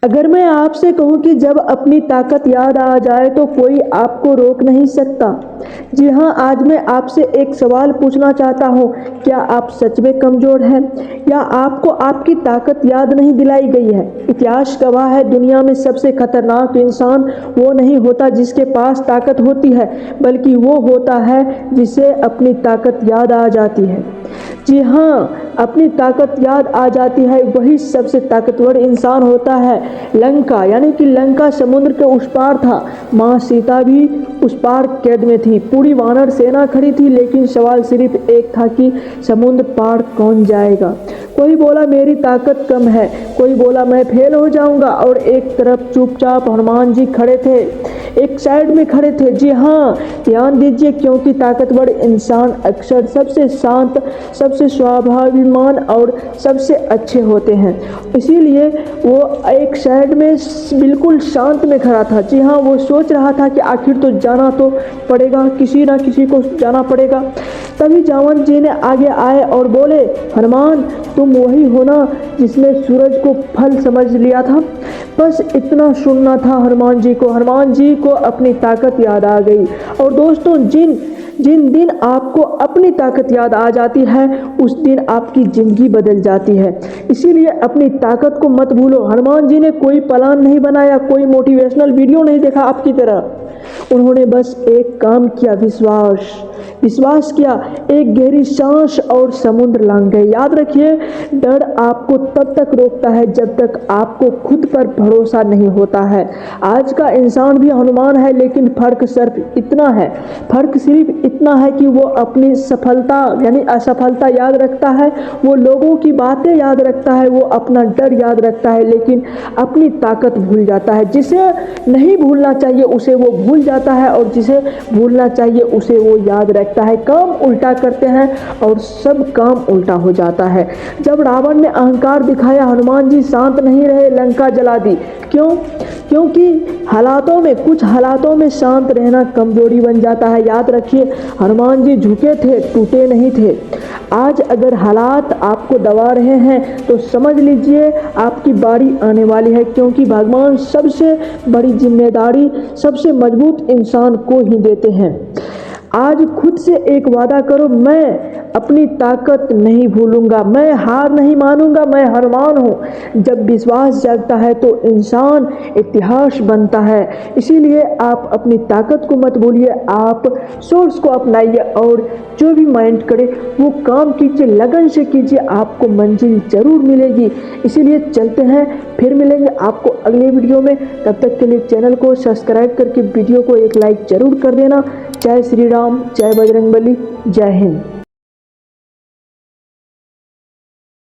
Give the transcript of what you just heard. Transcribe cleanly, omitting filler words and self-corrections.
अगर मैं आपसे कहूं कि जब अपनी ताकत याद आ जाए तो कोई आपको रोक नहीं सकता। जी हाँ, आज मैं आपसे एक सवाल पूछना चाहता हूं, क्या आप सच में कमज़ोर हैं या आपको आपकी ताकत याद नहीं दिलाई गई है? इतिहास गवाह है, दुनिया में सबसे खतरनाक इंसान वो नहीं होता जिसके पास ताकत होती है, बल्कि वो होता है जिसे अपनी ताकत याद आ जाती है। जी हाँ, अपनी ताकत याद आ जाती है, वही सबसे ताकतवर इंसान होता है। लंका यानी कि लंका समुद्र के उस पार था, माँ सीता भी उस पार कैद में थी, पूरी वानर सेना खड़ी थी, लेकिन सवाल सिर्फ एक था कि समुद्र पार कौन जाएगा। कोई बोला मेरी ताकत कम है, कोई बोला मैं फेल हो जाऊंगा, और एक तरफ चुपचाप हनुमान जी खड़े थे, एक साइड में खड़े थे। जी हाँ, ध्यान दीजिए, क्योंकि ताकतवर इंसान अक्सर सबसे शांत, सबसे स्वाभिमान और सबसे अच्छे होते हैं। इसीलिए वो एक साइड में बिल्कुल शांत में खड़ा था। जी हाँ, वो सोच रहा था कि आखिर तो जाना तो पड़ेगा, किसी ना किसी को जाना पड़ेगा। तभी जामवंत जी ने आगे आए और बोले, हनुमान तुम वही हो ना जिसने सूरज को फल समझ लिया था? बस इतना सुनना था हनुमान जी को। हनुमान जी को अपनी ताकत याद आ गई। और दोस्तों, जिन जिन दिन आपको अपनी ताकत याद आ जाती है, उस दिन आपकी ज़िंदगी बदल जाती है। इसीलिए अपनी ताकत को मत भूलो। हनुमान जी ने कोई प्लान नहीं बनाया, कोई मोटिवेशनल वीडियो नहीं देखा आपकी तरह। उन्होंने बस एक काम किया, विश्वास किया, एक गहरी सांस और समुद्र लांग गए। याद रखिए, डर आपको तब तक रोकता है जब तक आपको खुद पर भरोसा नहीं होता है। आज का इंसान भी हनुमान है, लेकिन फर्क सिर्फ इतना है कि वो अपनी सफलता यानी असफलता याद रखता है, वो लोगों की बातें याद रखता है, वो अपना डर याद रखता है, लेकिन अपनी ताकत भूल जाता है। जिसे नहीं भूलना चाहिए उसे वो भूल जाता है, और जिसे भूलना चाहिए उसे वो याद रखता है। काम उल्टा करते हैं और सब काम उल्टा हो जाता है। जब रावण ने अहंकार दिखाया, हनुमान जी शांत नहीं रहे, लंका जला दी। क्योंकि कुछ हालातों में शांत रहना कमजोरी बन जाता है। याद रखिए, हनुमान जी झुके थे, टूटे नहीं थे। आज अगर हालात आपको दबा रहे हैं तो समझ लीजिए आपकी बारी आने वाली है, क्योंकि भगवान सबसे बड़ी जिम्मेदारी सबसे मजबूत इंसान को ही देते हैं। आज खुद से एक वादा करो, मैं अपनी ताकत नहीं भूलूंगा, मैं हार नहीं मानूंगा, मैं हनुमान हूँ। जब विश्वास जागता है तो इंसान इतिहास बनता है। इसीलिए आप अपनी ताकत को मत भूलिए, आप सोर्स को अपनाइए, और जो भी माइंड करे वो काम कीजिए, लगन से कीजिए, आपको मंजिल जरूर मिलेगी। इसीलिए चलते हैं, फिर मिलेंगे आपको अगले वीडियो में। तब तक के लिए चैनल को सब्सक्राइब करके वीडियो को एक लाइक जरूर कर देना। जय श्री राम, जय बजरंगबली, जय हिंद।